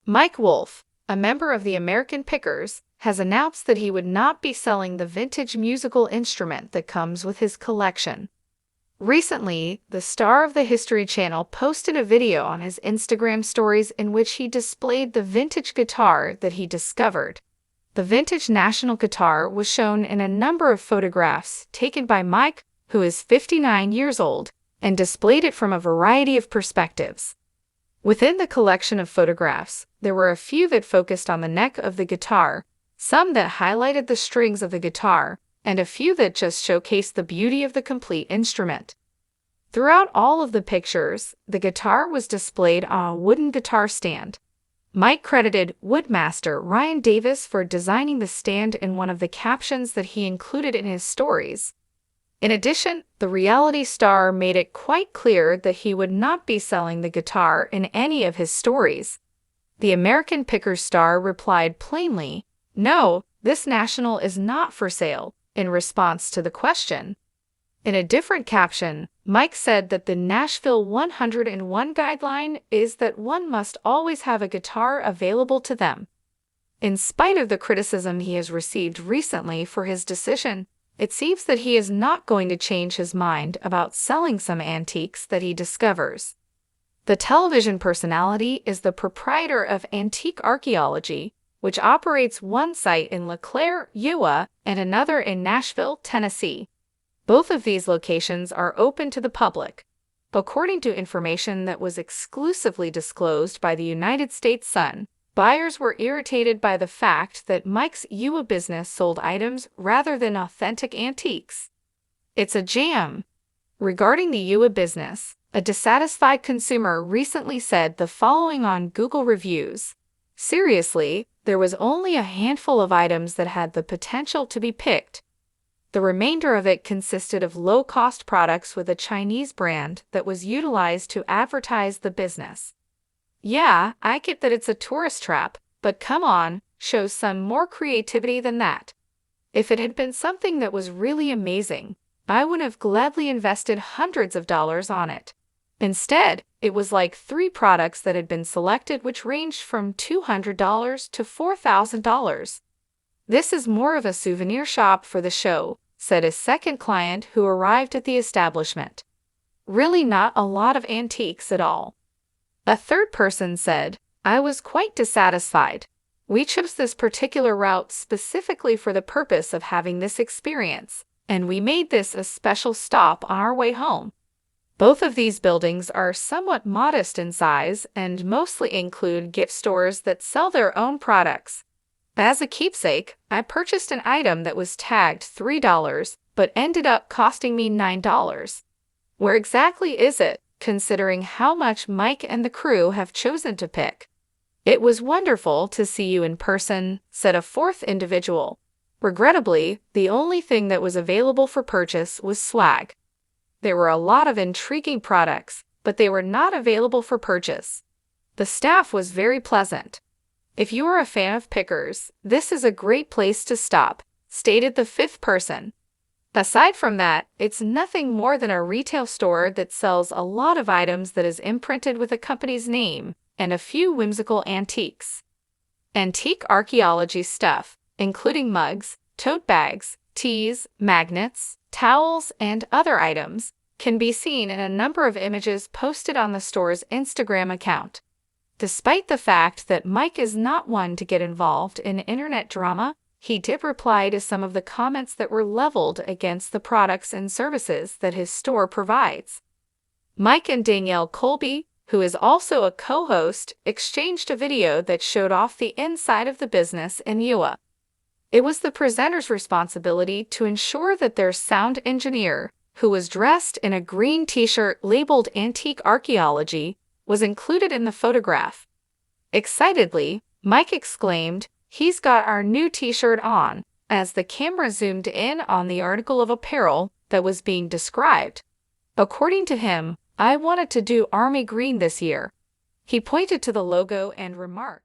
Mike Wolfe, a member of the American Pickers, has announced that he would not be selling the vintage musical instrument that comes with his collection. Recently, the star of the History Channel posted a video on his Instagram stories in which he displayed the vintage guitar that he discovered. The vintage national guitar was shown in a number of photographs taken by Mike, who is 59 years old, and displayed it from a variety of perspectives. Within the collection of photographs, there were a few that focused on the neck of the guitar, some that highlighted the strings of the guitar, and a few that just showcased the beauty of the complete instrument. Throughout all of the pictures, the guitar was displayed on a wooden guitar stand. Mike credited woodmaster Ryan Davis for designing the stand in one of the captions that he included in his stories. In addition, the reality star made it quite clear that he would not be selling the guitar in any of his stories. The American Pickers star replied plainly, "No, this national is not for sale," in response to the question. In a different caption, Mike said that the Nashville 101 guideline is that one must always have a guitar available to them. In spite of the criticism he has received recently for his decision, it seems that he is not going to change his mind about selling some antiques that he discovers. The television personality is the proprietor of Antique Archaeology, which operates one site in LeClaire, Iowa, and another in Nashville, Tennessee. Both of these locations are open to the public. According to information that was exclusively disclosed by the United States Sun, buyers were irritated by the fact that Mike's Iowa business sold items rather than authentic antiques. It's a jam. Regarding the Iowa business, a dissatisfied consumer recently said the following on Google reviews: "Seriously, there was only a handful of items that had the potential to be picked. The remainder of it consisted of low-cost products with a Chinese brand that was utilized to advertise the business. Yeah, I get that it's a tourist trap, but come on, show some more creativity than that. If it had been something that was really amazing, I would have gladly invested hundreds of dollars on it. Instead, it was like 3 products that had been selected which ranged from $200 to $4,000. This is more of a souvenir shop for the show," said his second client who arrived at the establishment. "Really not a lot of antiques at all." A third person said, "I was quite dissatisfied. We chose this particular route specifically for the purpose of having this experience, and we made this a special stop on our way home." Both of these buildings are somewhat modest in size and mostly include gift stores that sell their own products. As a keepsake, I purchased an item that was tagged $3 but ended up costing me $9. Where exactly is it, considering how much Mike and the crew have chosen to pick? "It was wonderful to see you in person," said a fourth individual. "Regrettably, the only thing that was available for purchase was swag. There were a lot of intriguing products, but they were not available for purchase. The staff was very pleasant. If you are a fan of Pickers, this is a great place to stop," stated the fifth person. "Aside from that, it's nothing more than a retail store that sells a lot of items that is imprinted with a company's name and a few whimsical antiques. Antique archaeology stuff, including mugs, tote bags, teas, magnets, towels, and other items, can be seen in a number of images posted on the store's Instagram account." Despite the fact that Mike is not one to get involved in internet drama, he did reply to some of the comments that were leveled against the products and services that his store provides. Mike and Danielle Colby, who is also a co-host, exchanged a video that showed off the inside of the business in Iowa. It was the presenter's responsibility to ensure that their sound engineer, who was dressed in a green t-shirt labeled Antique Archaeology, was included in the photograph. Excitedly, Mike exclaimed, "He's got our new t-shirt on," as the camera zoomed in on the article of apparel that was being described. According to him, "I wanted to do army green this year." He pointed to the logo and remarked,